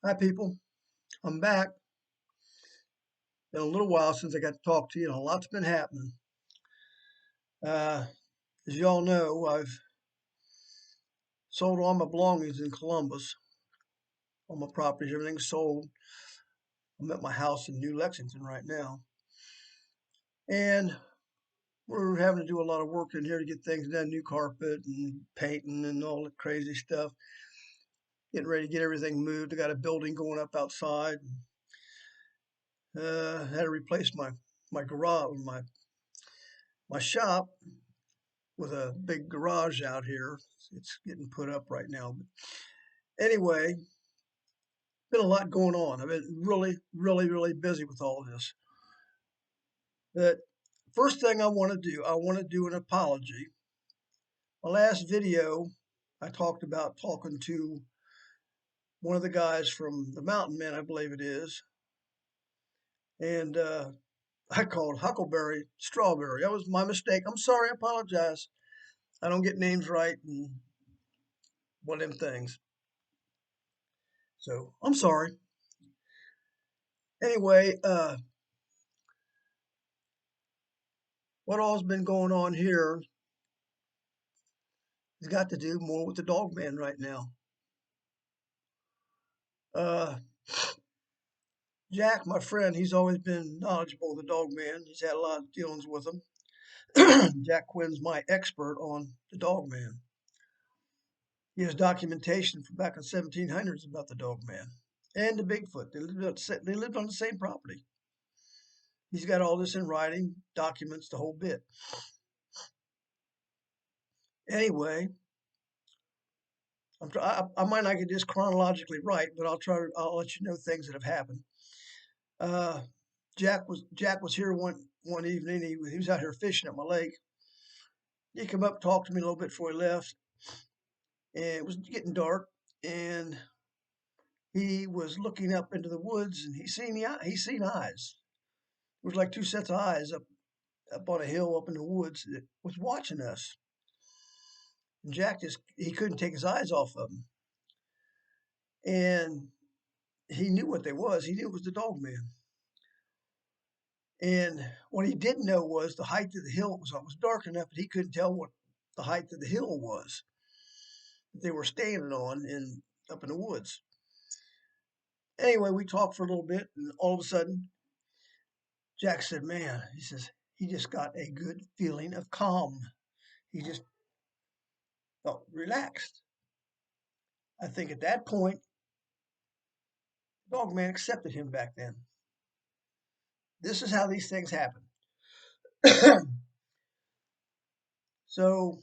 Hi, people. I'm back. Been a little while since I got to talk to you, and a lot's been happening. As you all know, I've sold all my belongings in Columbus. All my properties, everything's sold. I'm at my house in New Lexington right now. And we're having to do a lot of work in here to get things done, new carpet and painting and all that crazy stuff. Getting ready to get everything moved. I got a building going up outside. Had to replace my garage, my shop with a big garage out here. It's getting put up right now. But anyway, been a lot going on. I've been really busy with all this. But first thing I want to do an apology. My last video, I talked about talking to one of the guys from the Mountain Men, I believe it is, and I called Huckleberry Strawberry. That was my mistake. I'm sorry. I apologize. I don't get names right and one of them things. So I'm sorry. Anyway, what all's been going on here has got to do more with the dog man right now. Uh, Jack, my friend, he's always been knowledgeable of the dog man. He's had a lot of dealings with him. Jack Quinn's my expert on the dog man. He has documentation from back in the 1700s about the dog man and the Bigfoot. They lived on the same property. He's got all this in writing, documents, the whole bit. Anyway, I might not get this chronologically right, but I'll let you know things that have happened. Uh, Jack was here one evening. He was out here fishing at my lake. He come up, talked to me a little bit before he left, and it was getting dark. And he was looking up into the woods, and he seen eyes. It was like two sets of eyes up on a hill up in the woods that was watching us. And Jack just he couldn't take his eyes off of them, and he knew what they was. He knew it was the dog man. And what he didn't know was the height of the hill was dark enough that he couldn't tell what the height of the hill was that they were standing on in up in the woods. Anyway, we talked for a little bit, and all of a sudden, Jack said, "Man," he says, "he just got a good feeling of calm. He just felt relaxed." I think at that point, Dog Man accepted him back then. This is how these things happen. So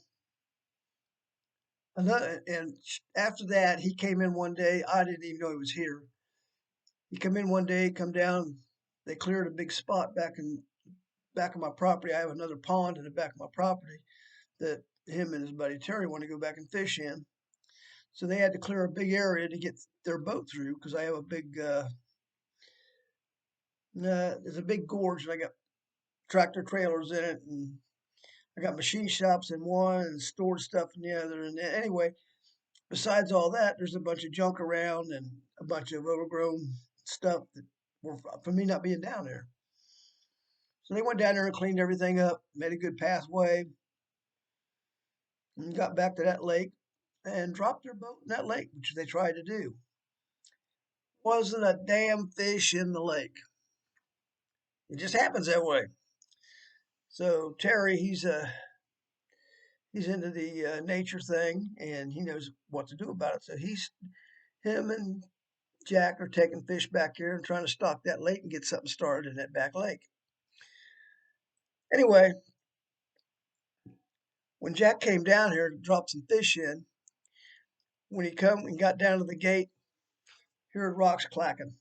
after that, he came in one day. I didn't even know he was here. He come in one day, come down. They cleared a big spot back of my property. I have another pond in the back of my property that him and his buddy Terry want to go back and fish in. So they had to clear a big area to get their boat through because I have a big there's a big gorge and I got tractor trailers in it and I got machine shops in one and stored stuff in the other. And anyway, besides all that, there's a bunch of junk around and a bunch of overgrown stuff that were for me not being down there. So they went down there and cleaned everything up, made a good pathway, and got back to that lake and dropped their boat in that lake, which they tried to do. Wasn't a damn fish in the lake. It just happens that way. So Terry, he's into the nature thing and he knows what to do about it. So him and Jack are taking fish back here and trying to stock that lake and get something started in that back lake. Anyway, when Jack came down here to drop some fish in, when he come and got down to the gate, he heard rocks clacking.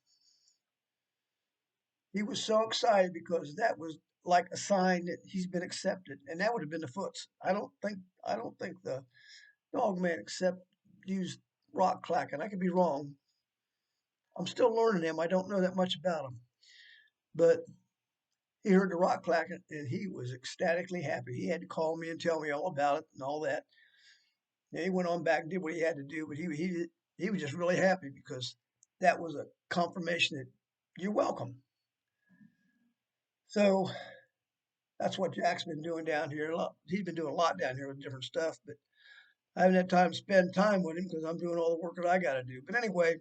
He was so excited because that was like a sign that he's been accepted, and that would have been the foots. I don't think the dog man used rock clacking. I could be wrong. I'm still learning him. I don't know that much about him, but he heard the rock clacking and he was ecstatically happy. He had to call me and tell me all about it and all that. And he went on back and did what he had to do, but he was just really happy because that was a confirmation that you're welcome. So that's what Jack's been doing down here. He's been doing a lot down here with different stuff, but I haven't had time to spend time with him because I'm doing all the work that I got to do. But anyway,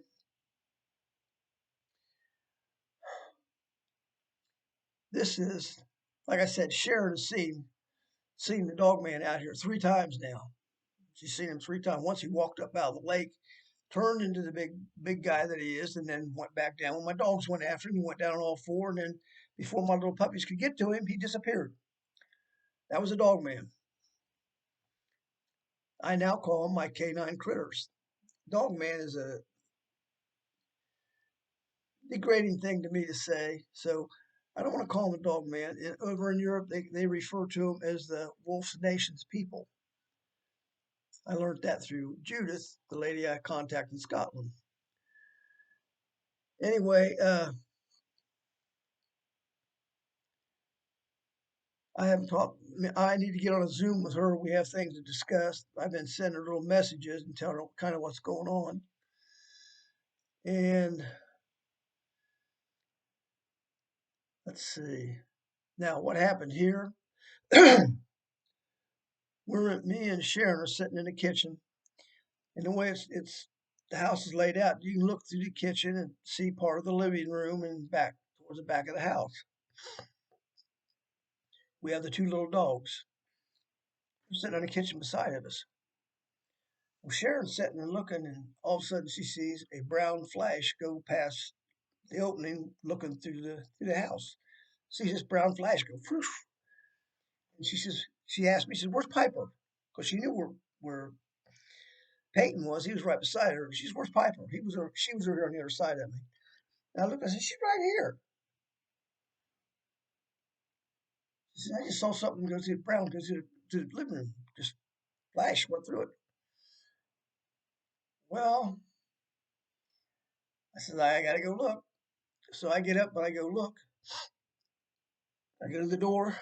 this is, like I said, Sharon has seen the dog man out here 3 times now. She's seen him 3 times. Once he walked up out of the lake, turned into the big guy that he is, and then went back down. When my dogs went after him, he went down on all four, and then before my little puppies could get to him, he disappeared. That was a dog man. I now call him my canine critters. Dog man is a degrading thing to me to say, so I don't want to call him a dog man. Over in Europe, they refer to him as the Wolf's Nations people. I learned that through Judith, the lady I contacted in Scotland. Anyway, I haven't talked. I need to get on a Zoom with her. We have things to discuss. I've been sending her little messages and telling her kind of what's going on. And let's see. Now, what happened here? Me and Sharon are sitting in the kitchen, and the way it's the house is laid out, you can look through the kitchen and see part of the living room and back towards the back of the house. We have the 2 little dogs sitting in the kitchen beside of us. Well, Sharon's sitting and looking, and all of a sudden she sees a brown flash go past the opening, looking through the house. Sees this brown flash go, whoosh, and she asked me, she said, "Where's Piper?" Because she knew where Peyton was. He was right beside her. She said, "Where's Piper?" She was over here on the other side of me. And I looked, I said, "She's right here." She said, "I just saw something go through the brown, go through the living room. Just flash went through it." Well, I said, "I gotta go look." So I get up and I go look. I go to the door.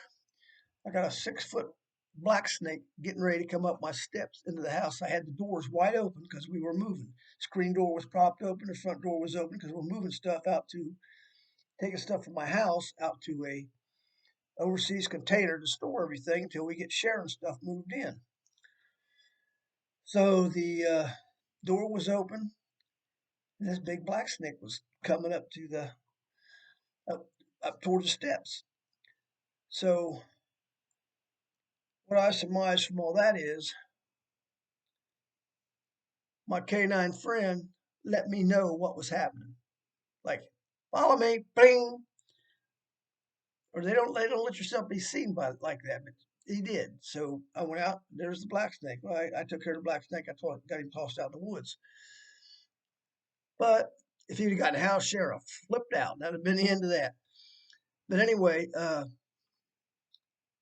I got a 6 foot black snake getting ready to come up my steps into the house. I had the doors wide open because we were moving. Screen door was propped open. The front door was open because we're moving stuff out to taking stuff from my house out to a overseas container to store everything until we get Sharon stuff moved in. So the door was open, and this big black snake was coming up to the up, up toward the steps. So what I surmise from all that is my canine friend let me know what was happening. Like, follow me, bing, or they don't let yourself be seen by like that. But he did. So I went out. There's the black snake. Well, I took care of the black snake. Got him tossed out in the woods. But if he'd have gotten house sheriff, flipped out, that'd have been the end of that. But anyway,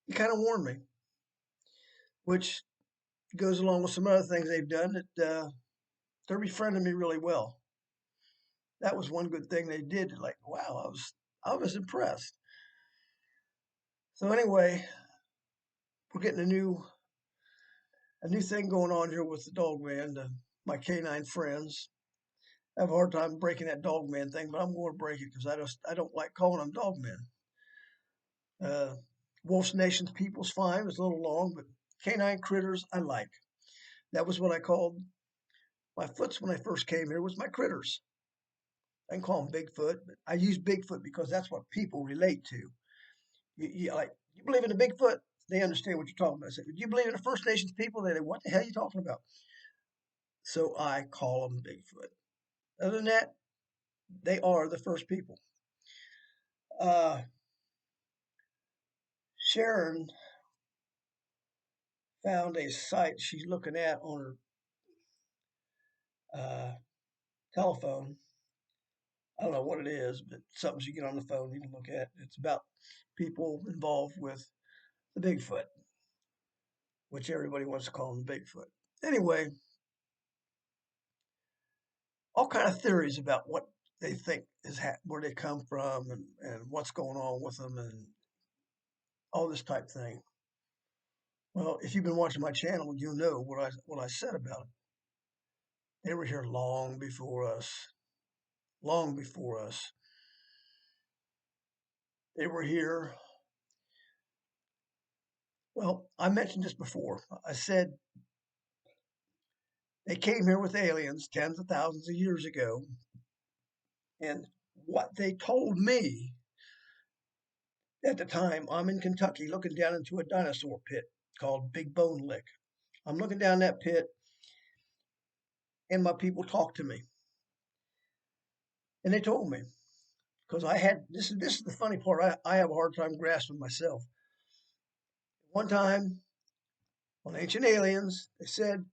he kind of warned me, which goes along with some other things they've done that they're befriending me really well. That was one good thing they did. Like, wow, I was impressed. So anyway, we're getting a new thing going on here with the dog man, my canine friends. I have a hard time breaking that dog man thing, but I'm going to break it because I don't like calling them dog men. Uh, Wolf's Nation's people's fine. It's a little long, but canine critters I like. That was what I called my foots when I first came here. Was my critters. I can call them Bigfoot, but I use Bigfoot because that's what people relate to. You believe in a Bigfoot? They understand what you're talking about. I say, do you believe in the First Nations people? They say, what the hell are you talking about? So I call them Bigfoot. Other than that, they are the first people. Uh, Sharon found a site she's looking at on her telephone. I don't know what it is, but something you get on the phone you can look at. It's about people involved with the Bigfoot, which everybody wants to call them Bigfoot. Anyway, all kind of theories about what they think where they come from and what's going on with them and all this type thing. Well, if you've been watching my channel, you know what I said about it. They were here long before us. long before us. They were here. Well, I mentioned this before. I said they came here with aliens tens of thousands of years ago. And what they told me at the time, I'm in Kentucky looking down into a dinosaur pit called Big Bone Lick. I'm looking down that pit, and my people talked to me. And they told me, because I had this is the funny part. I have a hard time grasping myself. One time on Ancient Aliens, they said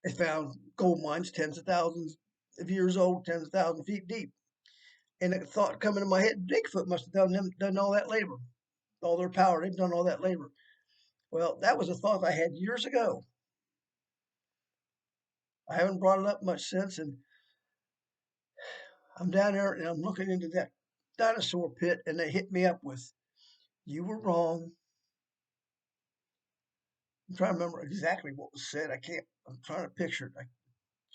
they found gold mines tens of thousands of years old, tens of thousands of feet deep. And the thought coming to my head, Bigfoot must have done all that labor, all their power. They've done all that labor. Well, that was a thought I had years ago. I haven't brought it up much since, and I'm down there and I'm looking into that dinosaur pit, and they hit me up with, "You were wrong." I'm trying to remember exactly what was said. I can't. I'm trying to picture it. I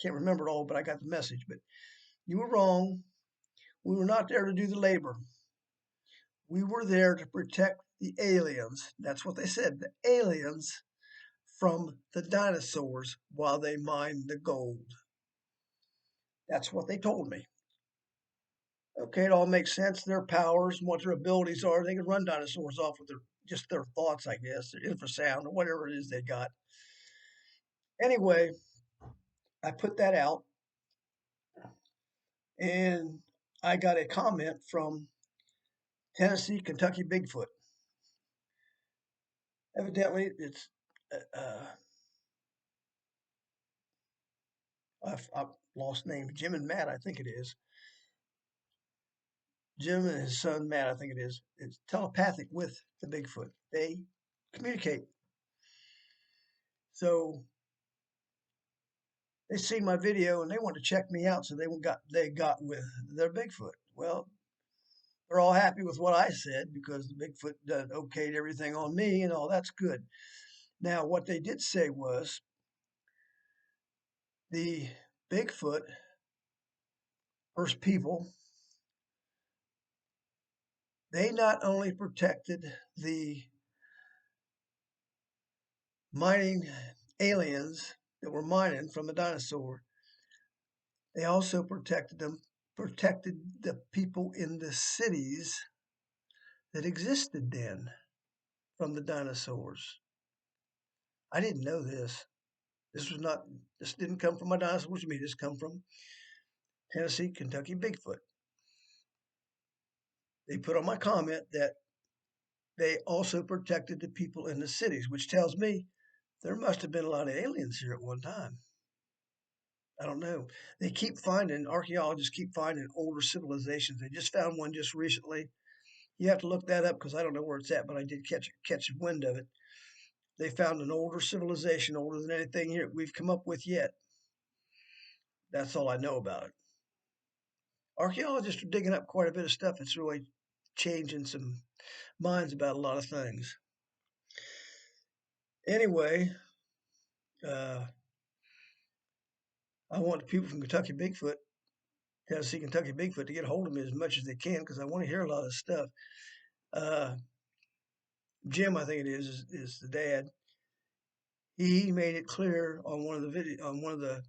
can't remember it all, but I got the message. But you were wrong. We were not there to do the labor. We were there to protect the aliens. That's what they said. The aliens from the dinosaurs while they mined the gold. That's what they told me. Okay, it all makes sense. Their powers and what their abilities are. They can run dinosaurs off with their thoughts, I guess, their infrasound or whatever it is they got. Anyway, I put that out, and I got a comment from Tennessee, Kentucky Bigfoot. Evidently, it's I've lost name. Jim and Matt, I think it is. Jim and his son Matt, I think it is. It's telepathic with the Bigfoot. They communicate. So they seen my video and they wanted to check me out, so they got with their Bigfoot. Well, they're all happy with what I said because the Bigfoot done okayed everything on me and all that's good. Now, what they did say was the Bigfoot first people, they not only protected the mining aliens that were mining from the dinosaur, they also protected the people in the cities that existed then from the dinosaurs. I didn't know this. This didn't come from my dinosaurs to me. This come from Tennessee, Kentucky Bigfoot. They put on my comment that they also protected the people in the cities, which tells me there must have been a lot of aliens here at one time. I don't know. Archaeologists keep finding older civilizations. They just found one just recently. You have to look that up because I don't know where it's at, but I did catch wind of it. They found an older civilization, older than anything here we've come up with yet. That's all I know about it. Archaeologists are digging up quite a bit of stuff that's really changing some minds about a lot of things. Anyway, uh, I want the people from Tennessee, Kentucky Bigfoot, to get a hold of me as much as they can because I want to hear a lot of stuff. Uh, Jim, I think it is the dad. He made it clear on one of the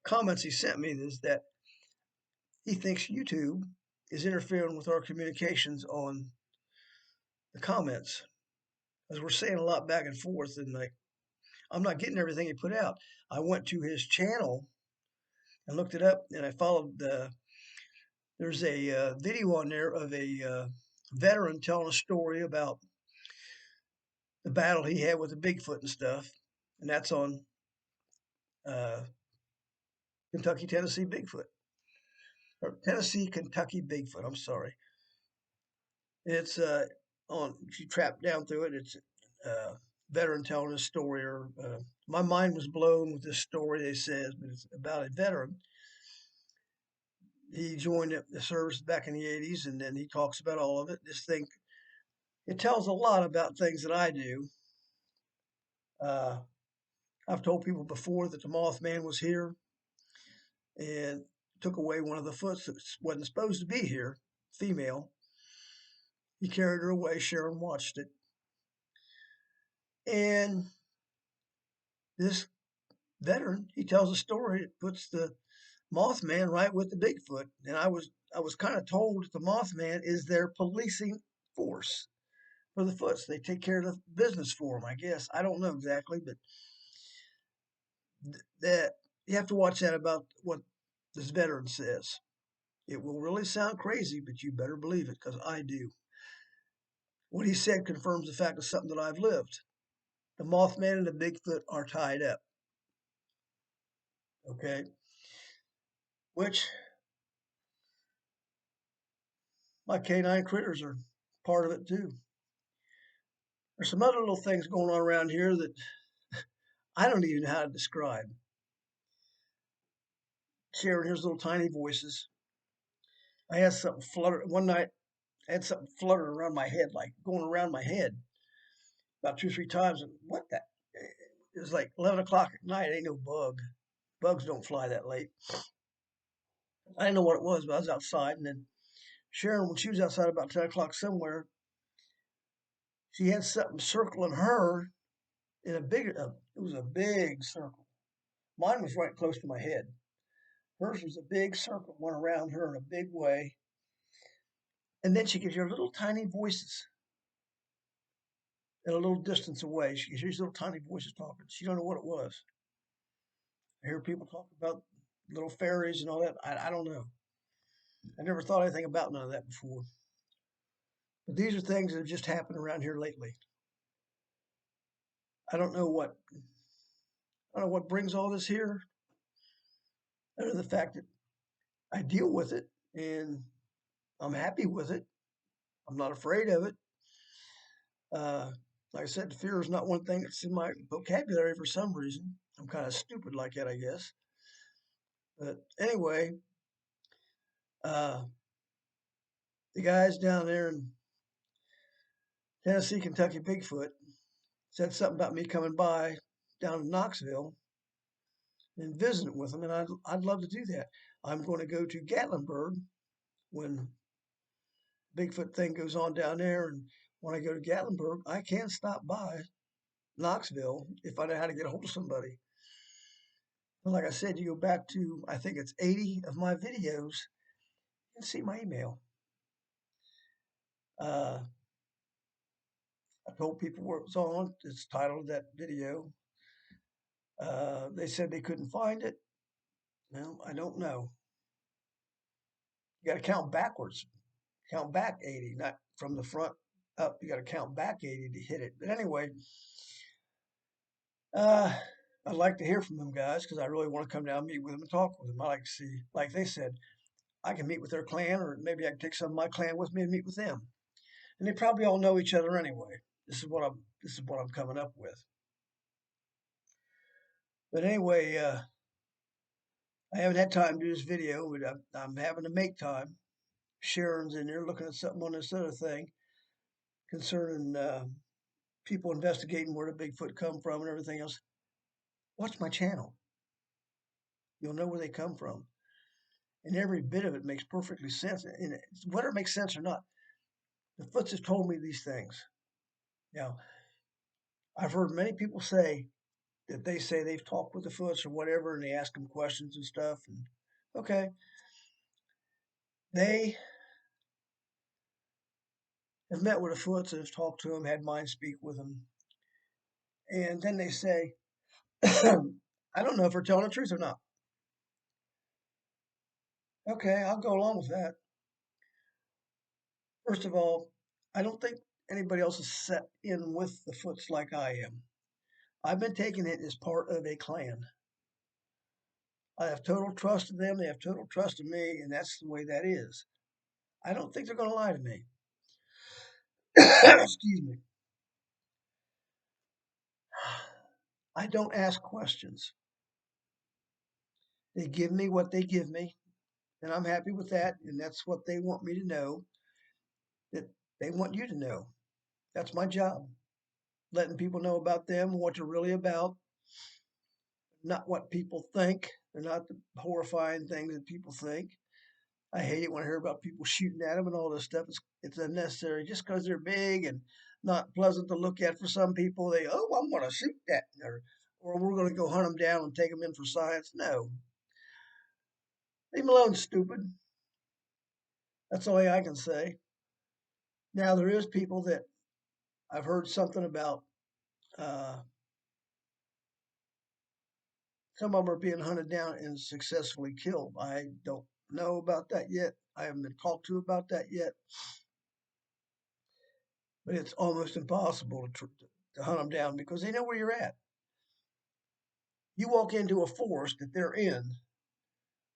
comments he sent me is that he thinks YouTube is interfering with our communications on the comments, as we're saying a lot back and forth, and like I'm not getting everything he put out. I went to his channel and looked it up, and I followed there's a video on there of a veteran telling a story about the battle he had with the Bigfoot and stuff, and that's on uh, Kentucky, Tennessee Bigfoot, or Tennessee, Kentucky Bigfoot. I'm sorry. It's on. If you trap down through it, it's veteran telling a story. Or my mind was blown with this story. They says, but it's about a veteran. He joined the service back in the '80s, and then he talks about all of it. This thing, it tells a lot about things that I do. Uh, I've told people before that the Mothman was here, and took away one of the foots that wasn't supposed to be here, female. He carried her away. Sharon watched it. And this veteran, he tells a story that puts the Mothman right with the Bigfoot. And I was kind of told that the Mothman is their policing force for the Foots. They take care of the business for them, I guess. I don't know exactly, but that you have to watch that about what this veteran says. It will really sound crazy, but you better believe it because I do. What he said confirms the fact of something that I've lived. The Mothman and the Bigfoot are tied up. Okay, which my canine critters are part of it too. There's some other little things going on around here that I don't even know how to describe. Sharon hears little tiny voices. I had something flutter one night. I had something fluttering around my head, like going around my head about 2 or 3 times. And what that? It was like 11 o'clock at night. Ain't no bug. Bugs don't fly that late. I didn't know what it was, but I was outside. And then Sharon, when she was outside about 10 o'clock somewhere, she had something circling her in a big, it was a big circle. Mine was right close to my head. Hers was a big circle, went around her in a big way. And then she could hear little tiny voices at a little distance away. She could hear these little tiny voices talking. She don't know what it was. I hear people talk about little fairies and all that. I don't know. I never thought anything about none of that before. But these are things that have just happened around here lately. I don't know what I don't know what brings all this here, other than the fact that I deal with it and I'm happy with it. I'm not afraid of it. Uh, like I said, fear is not one thing that's in my vocabulary for some reason. I'm kind of stupid like that, I guess. But anyway, uh, the guys down there in Tennessee, Kentucky, Bigfoot said something about me coming by down in Knoxville and visiting with them, and I'd love to do that. I'm going to go to Gatlinburg when Bigfoot thing goes on down there, and when I go to Gatlinburg, I can stop by Knoxville if I know how to get a hold of somebody. And like I said, you go back to I think it's 80 of my videos and see my email. Uh, I told people where it was on. It's titled that video. They said they couldn't find it. Well, I don't know. You got to count backwards. Count back 80, not from the front up. You got to count back 80 to hit it. But anyway, uh, I'd like to hear from them guys because I really want to come down and meet with them and talk with them. I like to see, like they said, I can meet with their clan, or maybe I can take some of my clan with me and meet with them. And they probably all know each other anyway. This is what I'm coming up with. But anyway, I haven't had time to do this video, but I'm having to make time. Sharon's in there looking at something on this other thing concerning people investigating where the Bigfoot come from and everything else. Watch my channel. You'll know where they come from. And every bit of it makes perfectly sense. And whether it makes sense or not, the Foots have told me these things. Now, I've heard many people say that they say they've talked with the Foots or whatever, and they ask them questions and stuff. And okay, they have met with the Foots and have talked to them, had mine speak with them. And then they say, I don't know if they're telling the truth or not. Okay, I'll go along with that. First of all, I don't think anybody else is set in with the Foots like I am. I've been taking it as part of a clan. I have total trust in them. They have total trust in me, and that's the way that is. I don't think they're going to lie to me. Excuse me. I don't ask questions. They give me what they give me, and I'm happy with that. And that's what they want me to know, that they want you to know. That's my job. Letting people know about them, what they're really about, not what people think They're not the horrifying things that people think. I hate it when I hear about people shooting at them and all this stuff. It's unnecessary just because they're big and not pleasant to look at for some people. I'm going to shoot that, or we're going to go hunt them down and take them in for science. No, leave them alone, stupid. That's the only I can say. Now there is people that I've heard something about. Uh, some of them are being hunted down and successfully killed. I don't know about that yet. I haven't been talked to about that yet. But it's almost impossible to hunt them down because they know where you're at. You walk into a forest that they're in.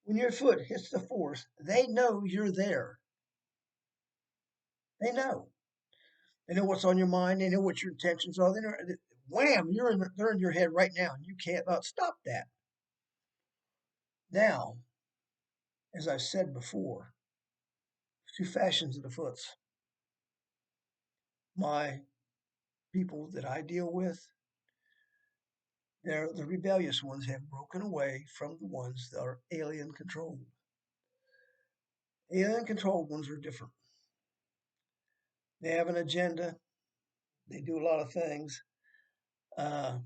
When your foot hits the forest, they know you're there. They know. They know what's on your mind. They know what your intentions are. They know, wham, they're in your head right now, and you can't stop that. Now, as I said before, two fashions of the foots. My people that I deal with, the rebellious ones have broken away from the ones that are alien controlled. Alien controlled ones are different. They have an agenda. They do a lot of things. Uh,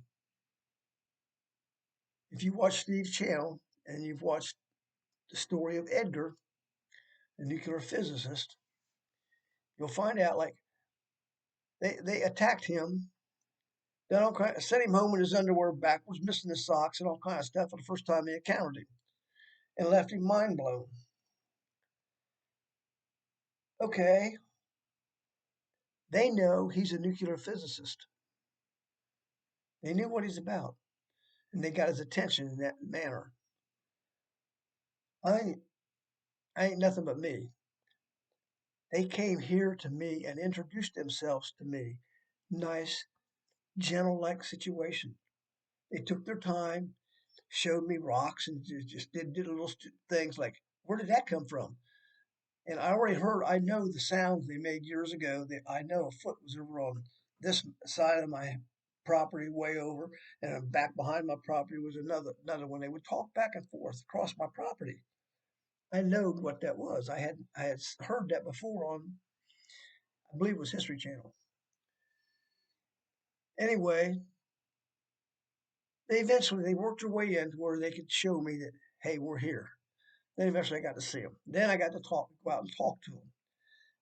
if you watch Steve's channel and you've watched the story of Edgar, the nuclear physicist, you'll find out like they attacked him, sent him home in his underwear backwards, missing his socks and all kind of stuff for the first time they encountered him, and left him mind blown. Okay, they know he's a nuclear physicist. They knew what he's about, and they got his attention in that manner. I, I ain't nothing but me. They came here to me and introduced themselves to me. Nice, gentle like situation. They took their time, showed me rocks, and just did little things like, where did that come from? And I know the sounds they made years ago. That I know a foot was over on this side of my property, way over, and back behind my property was another one. They would talk back and forth across my property. I know what that was. I had heard that before on, I believe it was History Channel. Anyway, they worked their way in to where they could show me that, hey, we're here. Then eventually I got to see them. Then I got to go out and talk to them.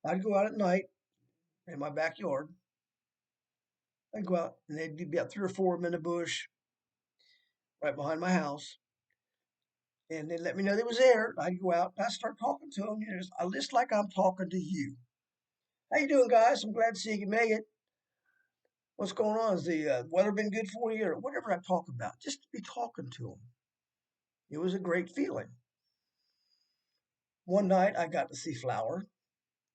I'd go out at night in my backyard. I'd go out and they'd be about three or four of them in the bush right behind my house. And they'd let me know they was there. I'd go out and I'd start talking to them. Just like I'm talking to you. How you doing, guys? I'm glad to see you can make it. What's going on? Has the weather been good for you? Or whatever I talk about. Just to be talking to them. It was a great feeling. One night I got to see Flower.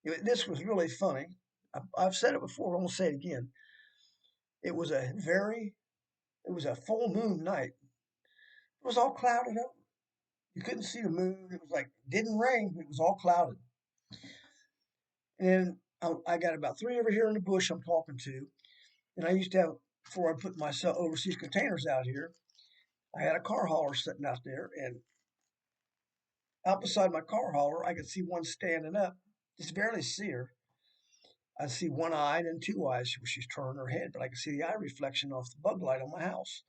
This was really funny. I've said it before. I'm gonna say it again. It was a very, it was a full moon night. It was all clouded up. You couldn't see the moon. It was like it didn't rain, but it was all clouded. And I got about three over here in the bush I'm talking to. And I used to have, before I put my overseas containers out here, I had a car hauler sitting out there, and out beside my car hauler, I could see one standing up. Just barely see her. I see one eye and two eyes where she's turning her head, but I can see the eye reflection off the bug light on my house.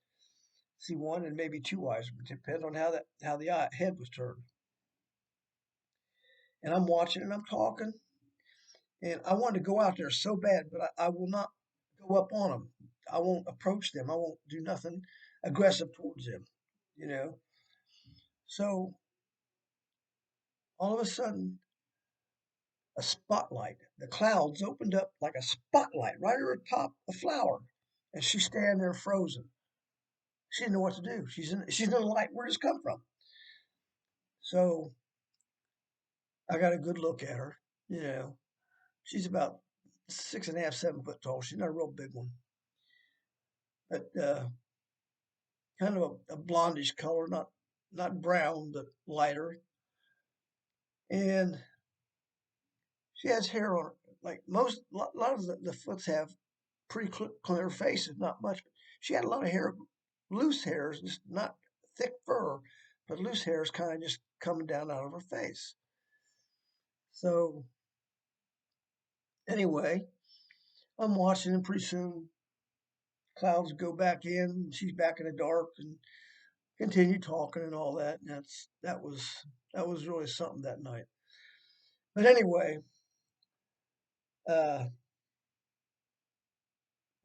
See one and maybe two eyes, but depends on how the head was turned. And I'm watching and I'm talking, and I wanted to go out there so bad, but I will not go up on them. I won't approach them. I won't do nothing aggressive towards them, you know. So all of a sudden, a spotlight, the clouds opened up like a spotlight right over top of Flower, and she's standing there frozen. She didn't know what to do. She's in the light. Where does it come from? So I got a good look at her. You know, she's about 6.5, 7 foot tall. She's not a real big one, but kind of a blondish color, not brown, but lighter. And she has hair on her, like a lot of the foots have pretty clear faces, not much. But she had a lot of hair, loose hairs, just not thick fur, but loose hair is kind of just coming down out of her face. So anyway, I'm watching, and pretty soon clouds go back in, and she's back in the dark, and continue talking and all that. And that was really something that night. But anyway, uh,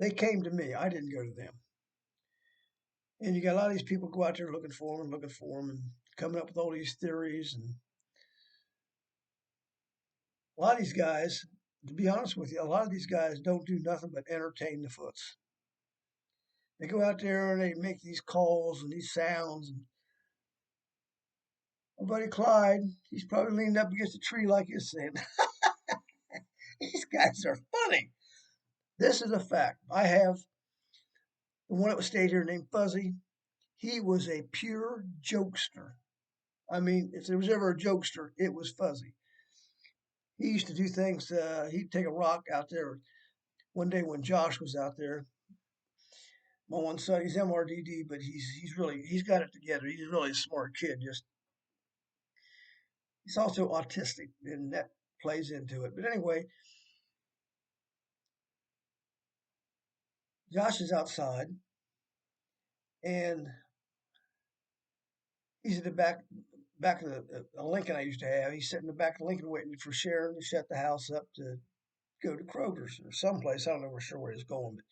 they came to me. I didn't go to them. And you got a lot of these people go out there looking for them, and coming up with all these theories. And a lot of these guys, to be honest with you, a lot of these guys don't do nothing but entertain the Foots. They go out there and they make these calls and these sounds. And my buddy Clyde, he's probably leaned up against a tree like he's saying, these guys are funny. This is a fact. I have the one that was stayed here named Fuzzy. He was a pure jokester. I mean, if there was ever a jokester, it was Fuzzy. He used to do things. He'd take a rock out there. One day when Josh was out there, my one son, he's MRDD, but he's got it together. He's really a smart kid. Just he's also autistic, and that plays into it. But anyway, Josh is outside, and he's at the back of a Lincoln I used to have. He's sitting in the back of Lincoln waiting for Sharon to shut the house up to go to Kroger's or someplace. I don't know for sure where he's going, but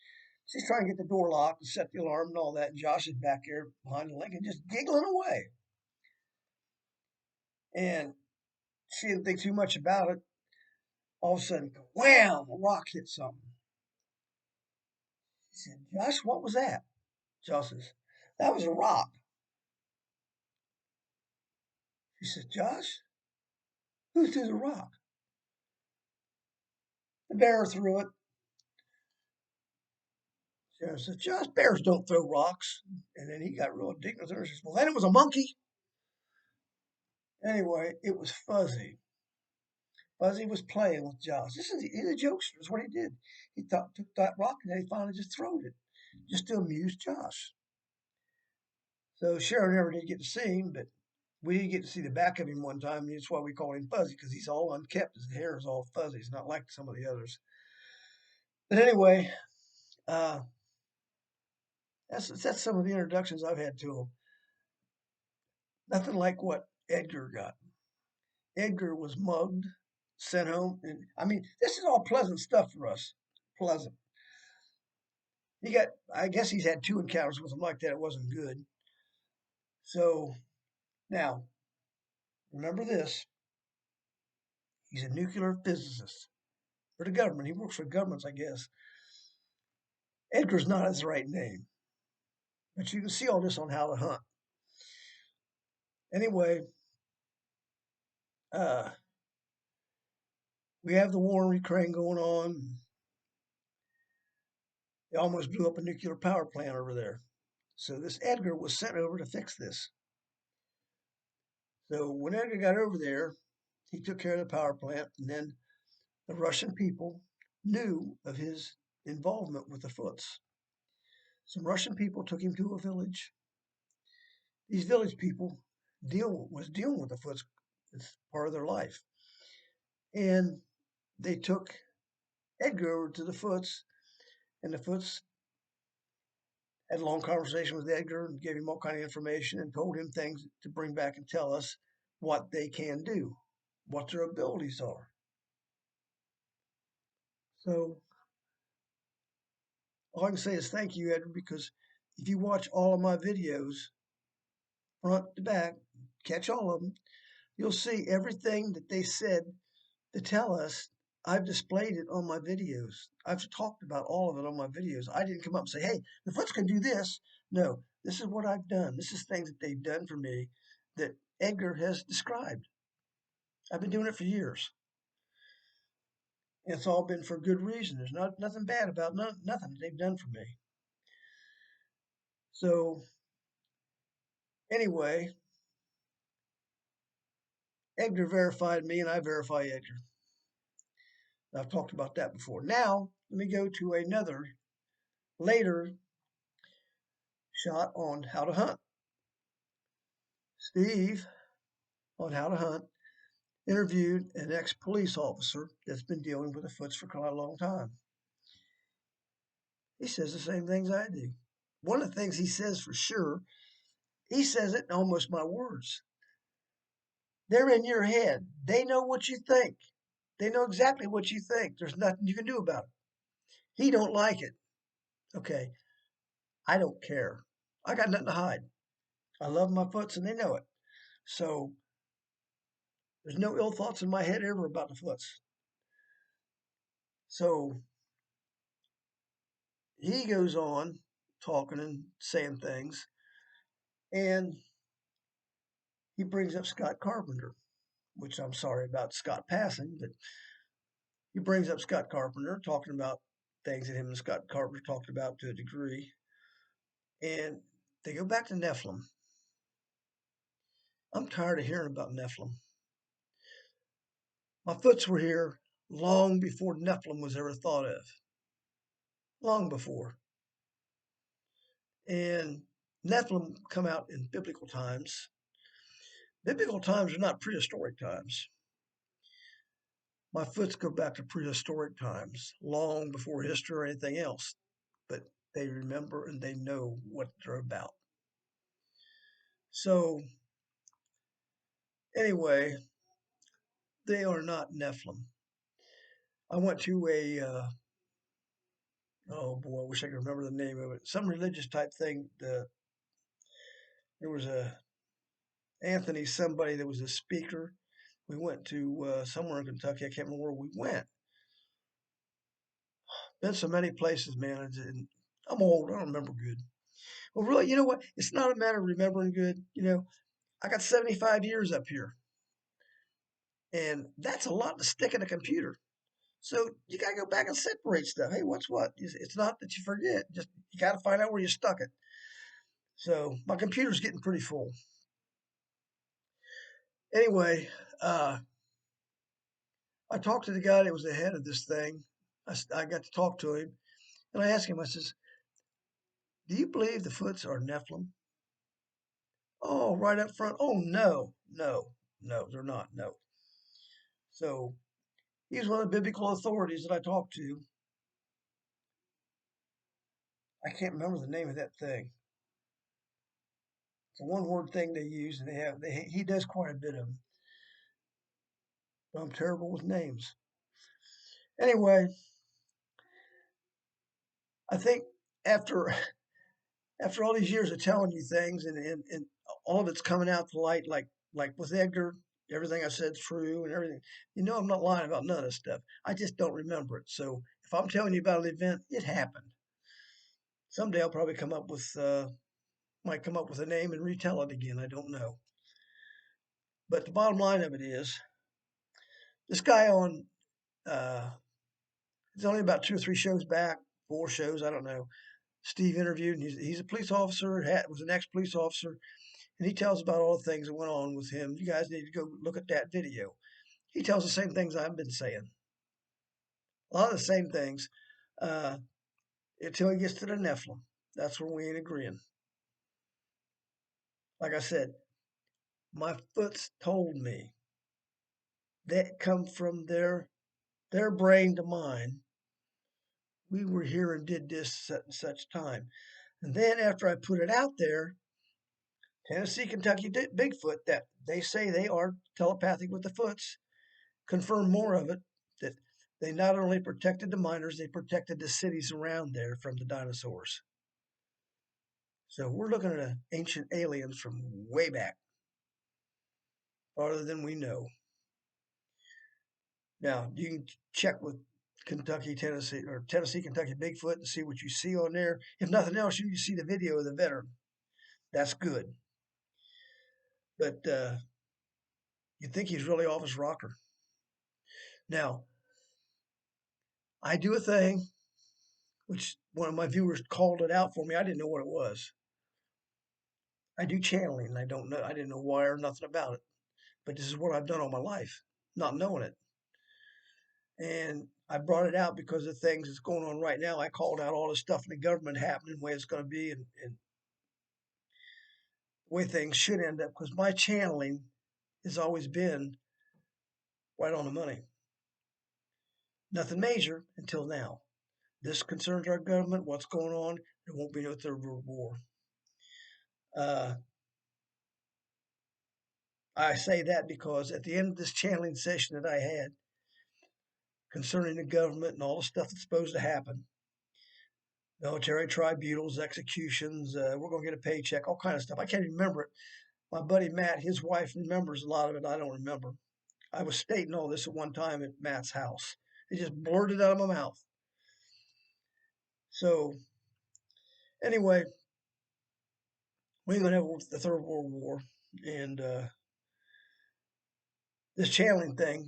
she's trying to get the door locked and set the alarm and all that. And Josh is back there behind the Lincoln just giggling away. And she didn't think too much about it. All of a sudden, wham, a rock hit something. She said, Josh, what was that? Josh says, that was a rock. She said, Josh, who threw the rock? The bear threw it. Sharon said, Josh, bears don't throw rocks. And then he got real indignant with her. She says, well, then it was a monkey. Anyway, it was Fuzzy. Fuzzy was playing with Josh. He's a jokester. That's what he did. He took that rock and then he finally just throwed it, just to amuse Josh. So Sharon never did get to see him, but we did get to see the back of him one time. And that's why we call him Fuzzy, because he's all unkept. His hair is all fuzzy. It's not like some of the others. But anyway, uh, that's some of the introductions I've had to him. Nothing like what Edgar got. Edgar was mugged, sent home, and I mean, this is all pleasant stuff for us. Pleasant. I guess he's had two encounters with him like that. It wasn't good. So now, remember this. He's a nuclear physicist for the government. He works for governments, I guess. Edgar's not his right name, but you can see all this on How to Hunt. Anyway, uh, we have the war in Ukraine going on. They almost blew up a nuclear power plant over there. So this Edgar was sent over to fix this. So when Edgar got over there, he took care of the power plant, and then the Russian people knew of his involvement with the Foots. Some Russian people took him to a village. These village people was dealing with the Foots as part of their life. And they took Edgar over to the Foots, and the Foots had a long conversation with Edgar and gave him all kind of information and told him things to bring back and tell us what they can do, what their abilities are. So all I can say is thank you, Edgar, because if you watch all of my videos, front to back, catch all of them, you'll see everything that they said to tell us. I've displayed it on my videos. I've talked about all of it on my videos. I didn't come up and say, hey, the Foots can do this. No, this is what I've done. This is things that they've done for me that Edgar has described. I've been doing it for years. And it's all been for good reason. There's nothing bad about nothing they've done for me. So anyway, Edgar verified me and I verify Edgar. I've talked about that before. Now, let me go to another later shot on How to Hunt. Steve on How to Hunt interviewed an ex-police officer that's been dealing with the Foots for quite a long time. He says the same things I do. One of the things he says for sure, he says it in almost my words. They're in your head. They know what you think. They know exactly what you think. There's nothing you can do about it. He don't like it. Okay, I don't care. I got nothing to hide. I love my Foots and they know it. So there's no ill thoughts in my head ever about the Foots. So he goes on talking and saying things, and he brings up Scott Carpenter, which I'm sorry about Scott passing, but he brings up Scott Carpenter, talking about things that him and Scott Carpenter talked about to a degree. And they go back to Nephilim. I'm tired of hearing about Nephilim. My Foots were here long before Nephilim was ever thought of. Long before. And Nephilim come out in biblical times. Biblical times are not prehistoric times. My Foots go back to prehistoric times, long before history or anything else. But they remember and they know what they're about. So, anyway, they are not Nephilim. I went to oh boy, I wish I could remember the name of it. Some religious type thing. There was a Anthony, somebody that was a speaker. We went to somewhere in Kentucky. I can't remember where we went. Been so many places, man. I'm old. I don't remember good. Well, really, you know what? It's not a matter of remembering good. I got 75 years up here, and that's a lot to stick in a computer. So you got to go back and separate stuff. Hey, what's what? It's not that you forget. Just you got to find out where you stuck it. So my computer's getting pretty full. Anyway, uh, I talked to the guy that was the head of this thing. I got to talk to him, and I asked him. I says, "Do you believe the Foots are Nephilim?" Oh, right up front. Oh no, no, no, they're not. No. So he's one of the biblical authorities that I talked to. I can't remember the name of that thing. It's a one-word thing they use, and he does quite a bit of them. But I'm terrible with names. Anyway, I think after after all these years of telling you things and all of it's coming out to light, like with Edgar, everything I said's true and everything. I'm not lying about none of this stuff. I just don't remember it. So if I'm telling you about an event, it happened. Someday I'll probably might come up with a name and retell it again. I don't know. But the bottom line of it is, this guy on uh, it's only about 2 or 3 shows back, 4 shows, I don't know. Steve interviewed, and he's a police officer, was an ex-police officer, and he tells about all the things that went on with him. You guys need to go look at that video. He tells the same things I've been saying, a lot of the same things, uh, until he gets to the Nephilim. That's where we ain't agreeing. Like I said, my Foots told me that come from their brain to mine. We were here and did this such and such time. And then after I put it out there, Tennessee, Kentucky Bigfoot, that they say they are telepathic with the Foots, confirm more of it, that they not only protected the miners, they protected the cities around there from the dinosaurs. So we're looking at ancient aliens from way back, farther than we know. Now, you can check with Kentucky, Tennessee, or Tennessee, Kentucky Bigfoot and see what you see on there. If nothing else, you can see the video of the veteran. That's good. But you'd think he's really off his rocker. Now, I do a thing which one of my viewers called it out for me. I didn't know what it was. I do channeling. I didn't know why or nothing about it. But this is what I've done all my life, not knowing it. And I brought it out because of things that's going on right now. I called out all the stuff in the government happening, the way it's going to be, and the way things should end up, because my channeling has always been right on the money. Nothing major until now. This concerns our government, what's going on. There won't be no third world war. Uh, I say that because at the end of this channeling session that I had concerning the government and all the stuff that's supposed to happen, military tribunals, executions, we're going to get a paycheck, all kind of stuff. I can't even remember it. My buddy Matt, his wife remembers a lot of it. I don't remember. I was stating all this at one time at Matt's house. It just blurted out of my mouth. So anyway, we ain't gonna have the Third World War, and this channeling thing.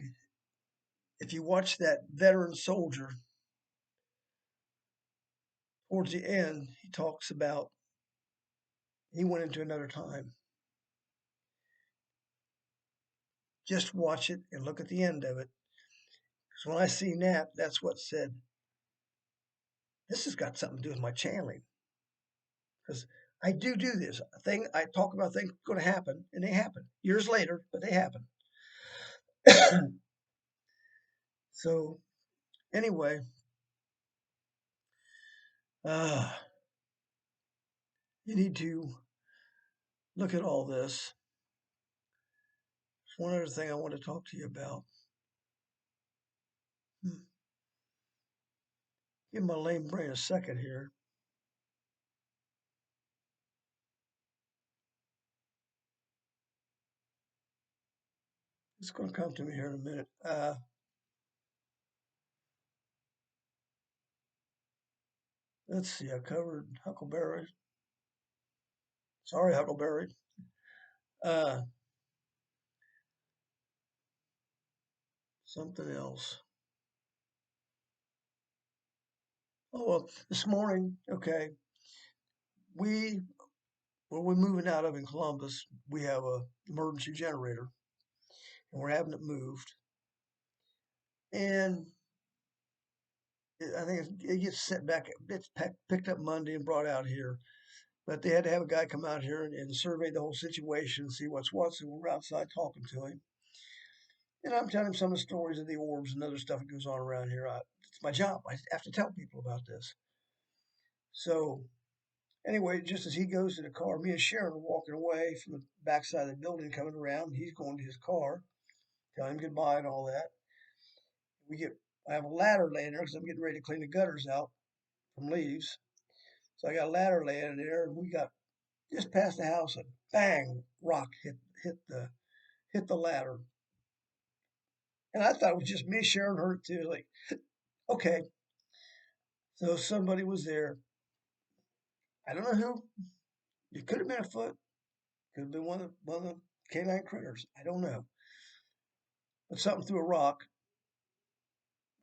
If you watch that veteran soldier towards the end, he talks about he went into another time. Just watch it and look at the end of it. Because when I seen that, that's what said, this has got something to do with my channeling. Because I do this thing. I talk about things going to happen, and they happen years later, but they happen. So anyway, uh, you need to look at all this. One other thing I want to talk to you about. Give my lame brain a second here. It's going to come to me here in a minute. Let's see. I covered Huckleberry. Sorry, Huckleberry. Uh, Something else. Oh, well, this morning, okay, we where we're moving out of in Columbus, we have a emergency generator, and we're having it moved. And I think it gets sent back. It's picked up Monday and brought out here. But they had to have a guy come out here and survey the whole situation, see what's what. So we're outside talking to him. And I'm telling him some of the stories of the orbs and other stuff that goes on around here. It's my job. I have to tell people about this. So anyway, just as he goes to the car, me and Sharon are walking away from the backside of the building, coming around. He's going to his car, telling him goodbye and all that. I have a ladder laying there because I'm getting ready to clean the gutters out from leaves. So I got a ladder laying there, and we got just past the house, a bang, rock hit the ladder. And I thought it was just me. Sharon heard it too. Like, okay, so somebody was there. I don't know who. It could have been a foot. Could have been one of the canine critters. I don't know. But something threw a rock.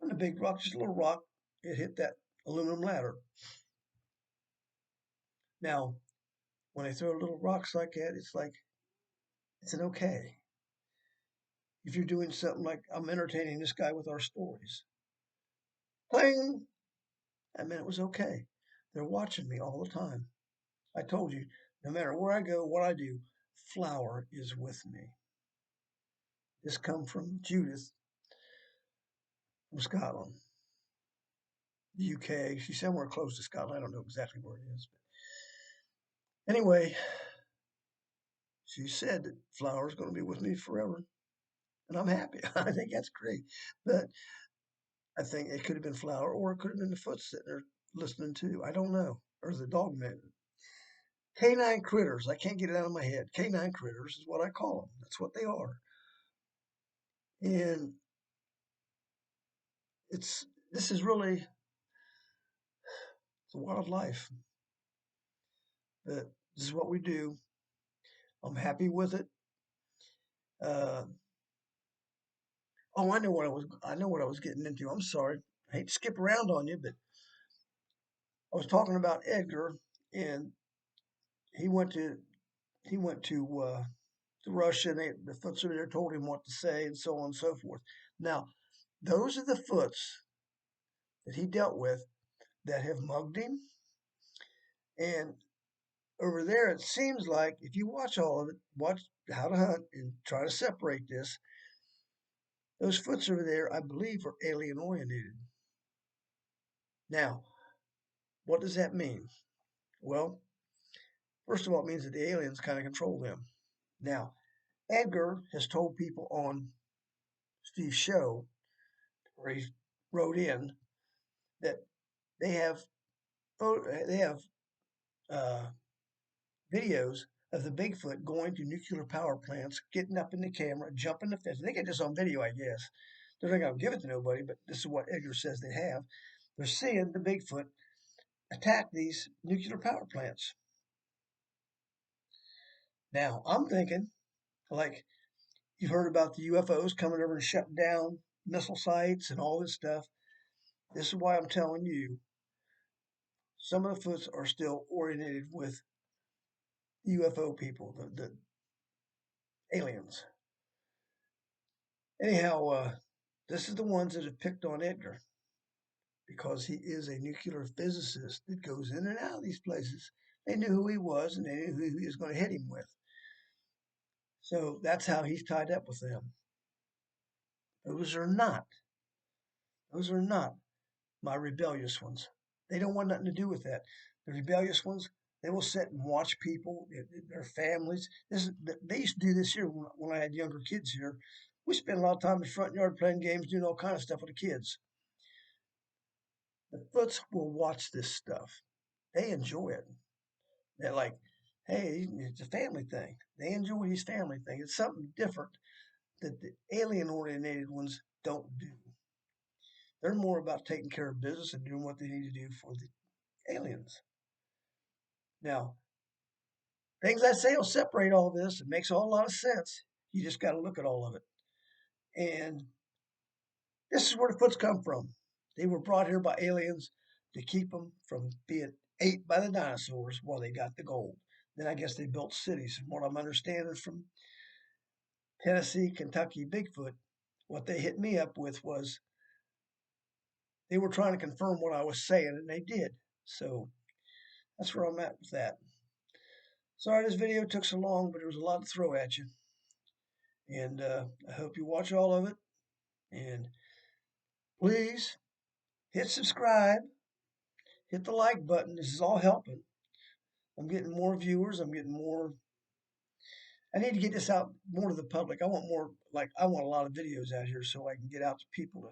Not a big rock, just a little rock. It hit that aluminum ladder. Now, when they throw little rocks like that, it's like, it's an okay. If you're doing something like I'm entertaining this guy with our stories, playing, I mean, it was okay. They're watching me all the time. I told you, no matter where I go, what I do, Flower is with me. This come from Judith from Scotland, the UK. She's somewhere close to Scotland. I don't know exactly where it is. But anyway, she said that Flower is going to be with me forever. And I'm happy. I think that's great. But I think it could have been Flower or it could have been the foot sitting there listening too. I don't know. Or the dog man. Canine critters. I can't get it out of my head. Canine critters is what I call them. That's what they are. And this is really it's a wildlife. But this is what we do. I'm happy with it. Uh, oh, I know what I was getting into. I'm sorry. I hate to skip around on you, but I was talking about Edgar, and he went to he went to Russia, and the foots over there told him what to say, and so on and so forth. Now, those are the foots that he dealt with that have mugged him, and over there, it seems like if you watch all of it, watch How to Hunt and try to separate this, those foots over there, I believe, are alien oriented. Now, what does that mean? Well, first of all, it means that the aliens kind of control them. Now, Edgar has told people on Steve's show, where he wrote in, that they have they have uh, videos of the Bigfoot going to nuclear power plants, getting up in the camera, jumping the fence. They get this on video, I guess. They're not going to give it to nobody, but this is what Edgar says they have. They're seeing the Bigfoot attack these nuclear power plants. Now, I'm thinking, like, you've heard about the UFOs coming over and shutting down missile sites and all this stuff. This is why I'm telling you, some of the foots are still oriented with UFO people, the aliens. Anyhow, this is the ones that have picked on Edgar because he is a nuclear physicist that goes in and out of these places. They knew who he was and they knew who he was going to hit him with. So that's how he's tied up with them. Those are not, those are not my rebellious ones. They don't want nothing to do with that. The rebellious ones, they will sit and watch people, their families. They used to do this here when I had younger kids here. We spent a lot of time in the front yard playing games, doing all kind of stuff with the kids. The Foots will watch this stuff. They enjoy it. They're like, hey, it's a family thing. They enjoy these family things. It's something different that the alien oriented ones don't do. They're more about taking care of business and doing what they need to do for the aliens. Now, things I say will separate all this. It makes a whole lot of sense. You just got to look at all of it. And this is where the Foots come from. They were brought here by aliens to keep them from being ate by the dinosaurs while they got the gold. Then I guess they built cities. From what I'm understanding from Tennessee, Kentucky, Bigfoot, what they hit me up with was they were trying to confirm what I was saying, and they did. So that's where I'm at with that. Sorry this video took so long, but there was a lot to throw at you. And I hope you watch all of it. And please hit subscribe, hit the like button. This is all helping. I'm getting more viewers. I'm getting more. I need to get this out more to the public. I want more, I want a lot of videos out here so I can get out to people to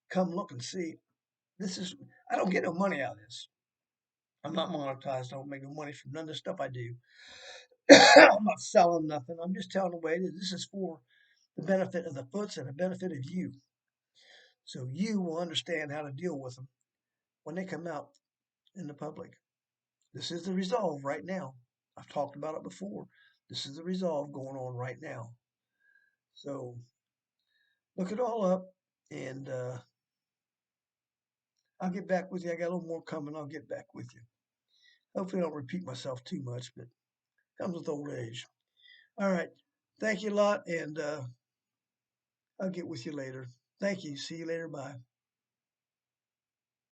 come look and see. This is, I don't get no money out of this. I'm not monetized. I don't make no money from none of the stuff I do. I'm not selling nothing. I'm just telling the way that this is for the benefit of the Foots and the benefit of you. So you will understand how to deal with them when they come out in the public. This is the resolve right now. I've talked about it before. This is the resolve going on right now. So look it all up, and I'll get back with you. I got a little more coming. I'll get back with you. Hopefully, I don't repeat myself too much, but it comes with old age. All right. Thank you a lot, and I'll get with you later. Thank you. See you later. Bye.